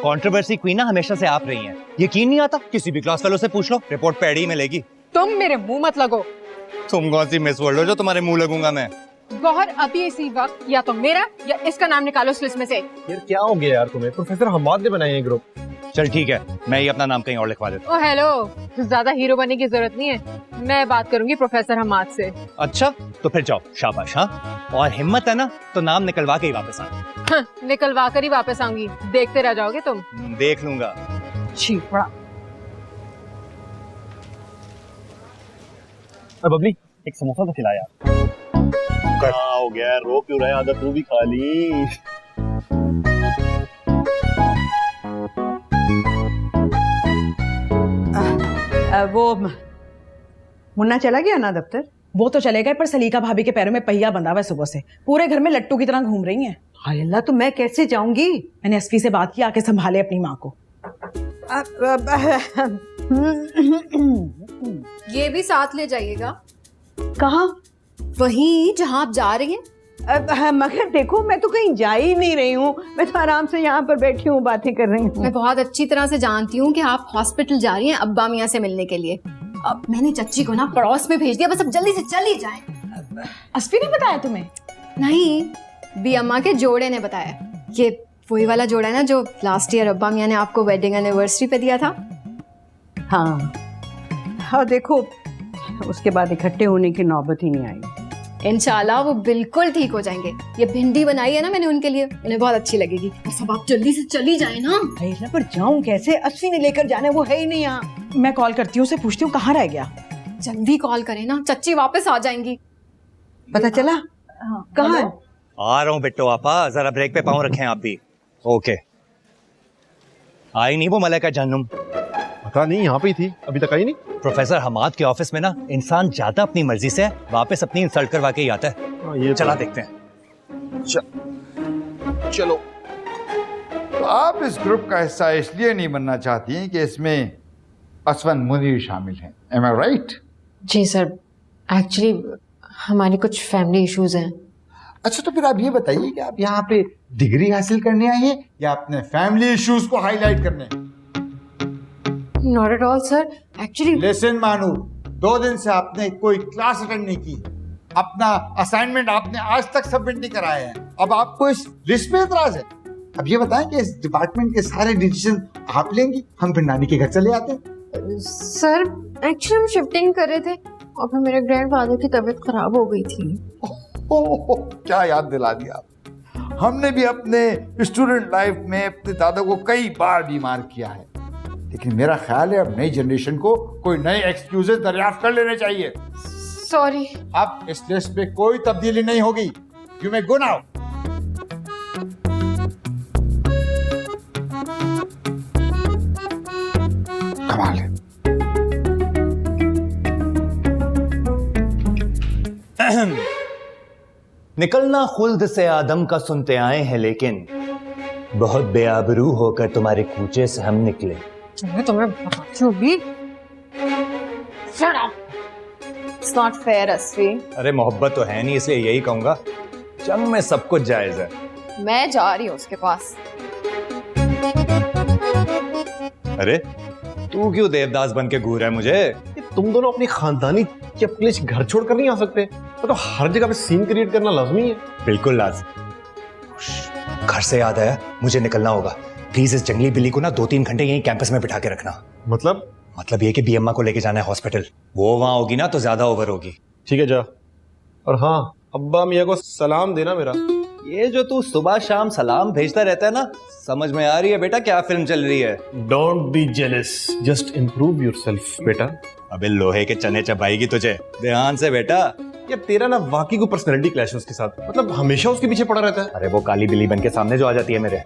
Controversy queen ना हमेशा से आप रही हैं। यकीन नहीं आता? किसी भी क्लास फेलो से पूछ लो, रिपोर्ट पैड ही मिलेगी। तुम मेरे मुंह मत लगो। तुम कौन सी मिस वर्ल्ड हो जो तुम्हारे मुंह लगूंगा मैं? गौहर, अभी इसी वक्त या तो मेरा या इसका नाम निकालो इस लिस्ट में से। यार क्या हो गया यार तुम्हें? प्रोफेसर हम्माद ने बनाया ये ग्रुप। चल ठीक है, मैं ही अपना नाम कहीं और लिखवा देता ओ हेलो, ज्यादा हीरो बनने की जरूरत नहीं है, मैं बात करूंगी प्रोफेसर हम्माद से। हूँ। अच्छा तो फिर जाओ, शाबाश। हाँ, और हिम्मत है ना तो नाम निकलवा के ही वापस आना। हाँ, निकलवा कर ही वापस आऊंगी, देखते रह जाओगे तुम। देख लूंगा। छीपड़ा। बबली एक समोसा तो खिला यार। क्या हो गया? रो क्यों रहा है? आधा तू भी खा ली। वो मुन्ना चला गया ना दफ्तर? वो तो चले गए, पर सलीका भाभी के पैरों में पहिया बंधा हुआ है सुबह से। पूरे घर में लट्टू की तरह घूम रही हैं। हाय अल्लाह, तो मैं कैसे जाऊंगी? मैंने एसपी से बात की, आके संभाले अपनी माँ को। ये भी साथ ले जाइएगा। कहाँ? वहीं जहाँ आप जा रही हैं। मगर देखो, मैं तो कहीं जा ही नहीं रही हूँ, मैं तो आराम से यहाँ पर बैठी हूँ, बातें कर रही हूँ। मैं बहुत अच्छी तरह से जानती हूँ कि आप हॉस्पिटल जा रही हैं अब्बा मियाँ से मिलने के लिए। अब मैंने चच्ची को ना पड़ोस में भेज दिया, बस अब जल्दी से चली जाएं। एसपी ने बताया तुम्हें? नहीं, बी अम्मा के जोड़े ने बताया। ये वही वाला जोड़ा है ना जो लास्ट ईयर अब्बा मियाँ ने आपको वेडिंग एनिवर्सरी पे दिया था। हाँ हाँ, देखो उसके बाद इकट्ठे होने की नौबत ही नहीं आई। इंशाल्लाह वो बिल्कुल ठीक हो जाएंगे। ये भिंडी बनाई है ना मैंने उनके लिए, उन्हें बहुत अच्छी लगेगी। बस अब आप जल्दी से चली जाए ना। अरे पर जाऊं कैसे? अस्सी ने लेकर जाना है, वो है ही नहीं यहाँ। मैं कॉल करती हूँ, उसे पूछती हूँ कहाँ रह गया। जल्दी कॉल करें ना, चच्ची वापस आ जाएंगी। पता चला? कहाँ है? आ रहा हूँ बिट्टो आपा, जरा ब्रेक पे पाँव रखें आप भी। ओके। आई नहीं वो मलाइका जहन्नुम? पता नहीं, यहाँ पे ही थी, अभी तक आई नहीं। प्रोफेसर हमाद के ऑफिस में ना इंसान जाता अपनी मर्जी से, वापस अपनी इंसल्ट करवा के ही आता है। ये चला देखते हैं। चलो। तो आप इस ग्रुप का हिस्सा इसलिए नहीं बनना चाहती हैं कि इसमें असवन मुनीर शामिल हैं। Am I right? जी सर, एक्चुअली हमारे कुछ फैमिली इश्यूज हैं। अच्छा तो फिर आप ये बताइए कि आप यहाँ पे डिग्री हासिल करने आई हैं या अपने फैमिली इश्यूज को हाईलाइट करने? Not at all sir, actually lesson मानू, 2 दिन से आपने कोई क्लास अटेंड नहीं की, अपना असाइनमेंट आपने आज तक सबमिट नहीं कराया है, अब आपको इस लिस्ट पे एतराज है। अब ये बताएं कि इस डिपार्टमेंट के सारे डिसीजन आप लेंगी, हम फिर नानी के घर चले आते हैं। सर एक्चुअली हम शिफ्टिंग कर रहे थे और फिर मेरे ग्रैंडफादर की तबीयत खराब हो गई थी। क्या याद दिला दिया आप। हमने भी अपने स्टूडेंट लाइफ में अपने दादा को कई बार बीमार किया है, लेकिन मेरा ख्याल है अब नई जनरेशन को कोई नए एक्सक्यूजेस दरियाफ्त कर लेने चाहिए। सॉरी। अब इस लिस्ट पे कोई तब्दीली नहीं होगी। You may go now. कमाल है। निकलना खुल्द से आदम का सुनते आए हैं, लेकिन बहुत बेआबरू होकर तुम्हारे कूचे से हम निकले। तुम्हें बताती हूँ भी। Shut up. It's not fair, अस्वी। अरे मोहब्बत तो है नहीं, इसलिए यही कहूंगा, जंग में सब कुछ जायज है। मैं जा रही हूँ उसके पास। अरे तू क्यों देवदास बन के घूर है मुझे? तुम दोनों अपनी खानदानी के अपने घर छोड़ कर नहीं आ सकते? तो हर जगह पे सीन क्रिएट करना लाजमी है। बिल्कुल लाज़िम। घर से याद आया, मुझे निकलना होगा। प्लीज इस जंगली बिल्ली को ना 2-3 घंटे यहीं कैंपस में बिठा के रखना। मतलब ये कि बी अम्मा को लेके जाना है हॉस्पिटल। वो वहां होगी ना तो ज्यादा ओवर होगी। ठीक है जा। और हाँ, अब्बा मियाँ को सलाम देना मेरा। ये जो तू सुबह शाम सलाम भेजता रहता है ना, समझ में आ रही है बेटा क्या फिल्म चल रही है? Don't be jealous, just improve yourself बेटा। अबे लोहे के चने चबाएगी तुझे, ध्यान से बेटा। यार तेरा ना वाकई को पर्सनैलिटी क्लैश है उसके साथ, मतलब हमेशा उसके पीछे पड़ा रहता है। अरे वो काली बिल्ली बन के सामने जो आ जाती है मेरे,